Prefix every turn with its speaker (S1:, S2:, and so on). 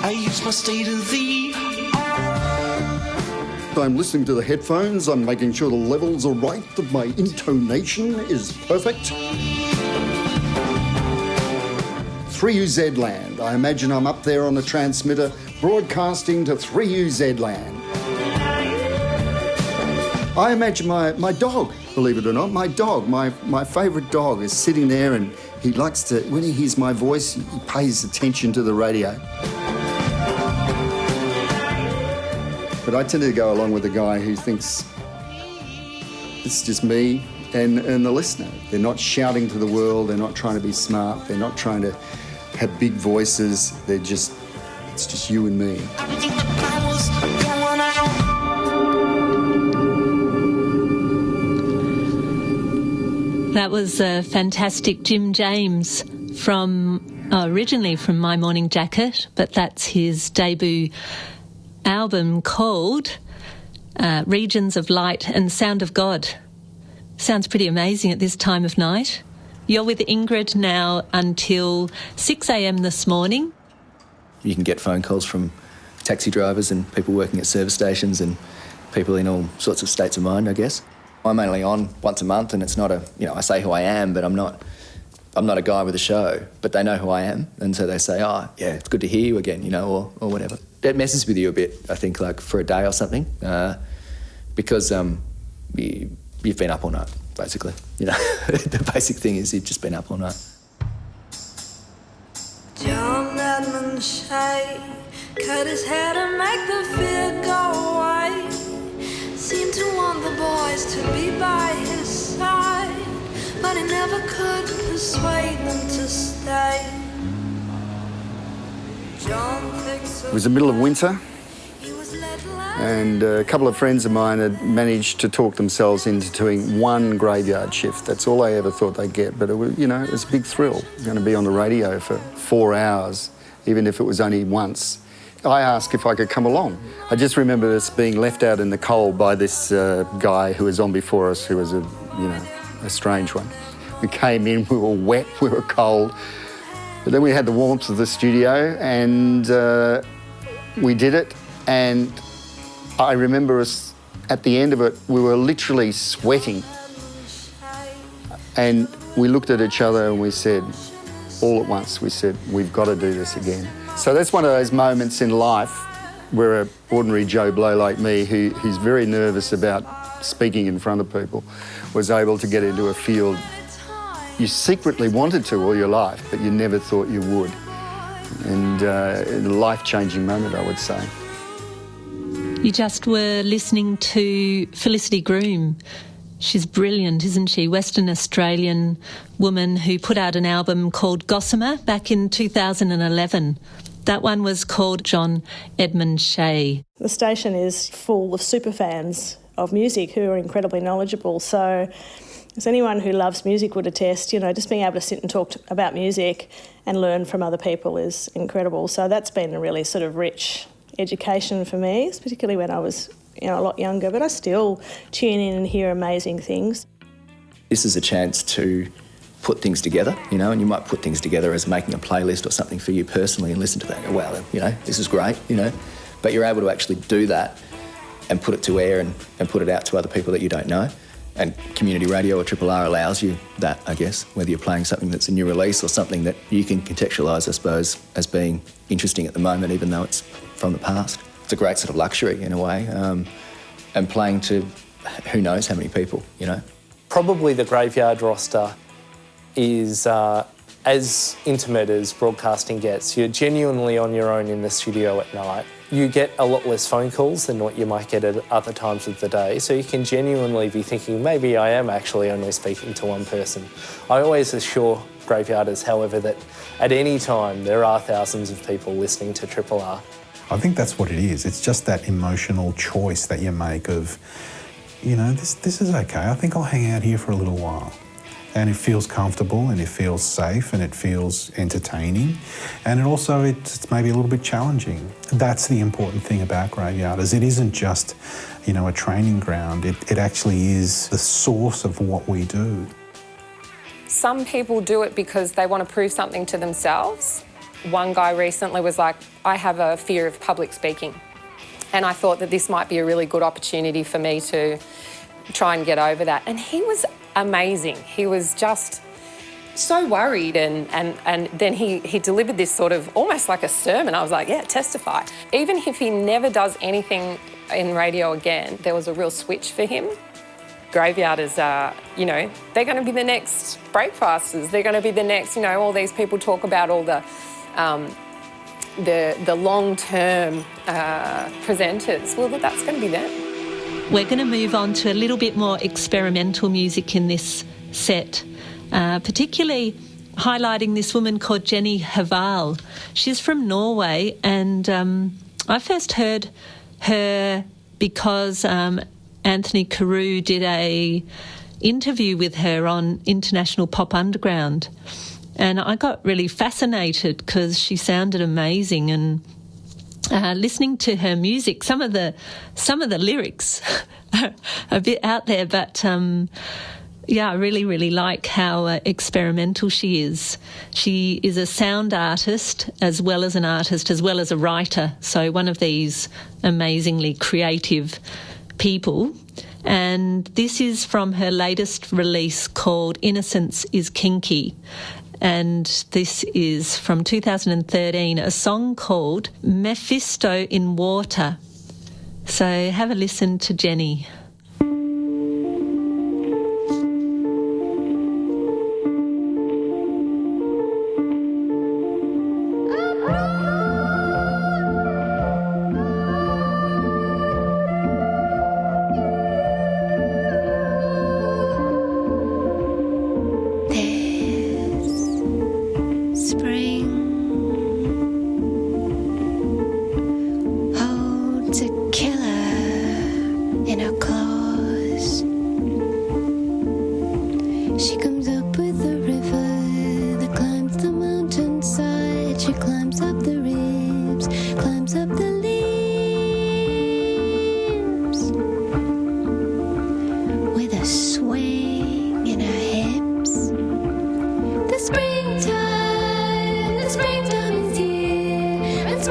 S1: I use my state of the
S2: I'm listening to the headphones, I'm making sure the levels are right, that my intonation is perfect. 3UZ land. I imagine I'm up there on the transmitter broadcasting to 3UZ land. I imagine my dog, believe it or not, my dog, my favourite dog is sitting there, and he likes to, when he hears my voice, he pays attention to the radio. But I tend to go along with the guy who thinks it's just me and the listener. They're not shouting to the world, they're not trying to be smart, they're not trying to have big voices, it's just you and me.
S3: That was fantastic Jim James originally from My Morning Jacket, but that's his debut album called Regions of Light and Sound of God. Sounds pretty amazing at this time of night. You're with Ingrid now until 6 a.m. this morning.
S4: You can get phone calls from taxi drivers and people working at service stations and people in all sorts of states of mind, I guess. I'm only on once a month, and it's not I say who I am, but I'm not a guy with a show, but they know who I am, and so they say, oh, yeah, it's good to hear you again, or whatever. It messes with you a bit, I think, like for a day or something, because you've been up all night, basically. The basic thing is you've just been up all night.
S5: John Edmund Shea cut his hair to make the fear go away. Seemed to want the boys to be by his side, but he never could persuade them to stay.
S2: It was the middle of winter, and a couple of friends of mine had managed to talk themselves into doing one graveyard shift. That's all I ever thought they'd get, but it was, it was a big thrill. Going to be on the radio for 4 hours, even if it was only once. I asked if I could come along. I just remember us being left out in the cold by this guy who was on before us, who was a strange one. We came in, we were wet, we were cold. But then we had the warmth of the studio, and we did it. And I remember us, at the end of it, we were literally sweating. And we looked at each other and we said, all at once, we said, we've got to do this again. So that's one of those moments in life where an ordinary Joe Blow like me, who's very nervous about speaking in front of people, was able to get into a field you secretly wanted to all your life, but you never thought you would. And a life-changing moment, I would say.
S3: You just were listening to Felicity Groom. She's brilliant, isn't she? Western Australian woman who put out an album called Gossamer back in 2011. That one was called John Edmund Shea.
S6: The station is full of superfans of music who are incredibly knowledgeable. So as anyone who loves music would attest, just being able to sit and talk about music and learn from other people is incredible. So that's been a really sort of rich education for me, particularly when I was a lot younger, but I still tune in and hear amazing things.
S4: This is a chance to put things together, and you might put things together as making a playlist or something for you personally and listen to that and go, wow, this is great, But you're able to actually do that and put it to air and put it out to other people that you don't know. And community radio or Triple R allows you that, I guess, whether you're playing something that's a new release or something that you can contextualise, I suppose, as being interesting at the moment, even though it's from the past. It's a great sort of luxury in a way, and playing to who knows how many people,
S7: Probably the graveyard roster is as intimate as broadcasting gets. You're genuinely on your own in the studio at night. You get a lot less phone calls than what you might get at other times of the day, so you can genuinely be thinking, maybe I am actually only speaking to one person. I always assure graveyarders, however, that at any time there are thousands of people listening to Triple R.
S8: I think that's what it is. It's just that emotional choice that you make of, this is okay. I think I'll hang out here for a little while. And it feels comfortable and it feels safe and it feels entertaining. And it's maybe a little bit challenging. That's the important thing about graveyarders. It isn't just, a training ground. It actually is the source of what we do.
S9: Some people do it because they want to prove something to themselves. One guy recently was like, I have a fear of public speaking. And I thought that this might be a really good opportunity for me to try and get over that. And he was amazing. He was just so worried, and then he delivered this sort of almost like a sermon. I was like, yeah, testify. Even if he never does anything in radio again, there was a real switch for him. Graveyarders are, you know, they're going to be the next breakfasters. They're going to be the next, you know, all these people talk about all the long-term presenters. Well, that's going to be them.
S3: We're going to move on to a little bit more experimental music in this set, particularly highlighting this woman called Jenny Haval. She's from Norway, and I first heard her because Anthony Carew did a interview with her on International Pop Underground, and I got really fascinated because she sounded amazing. And listening to her music, some of the lyrics are a bit out there, but I really like how experimental she is. She is a sound artist as well as an artist, as well as a writer. So one of these amazingly creative people. And this is from her latest release called Innocence is Kinky. And this is from 2013, a song called Mephisto in Water. So have a listen to Jenny.
S5: The springtime is here, and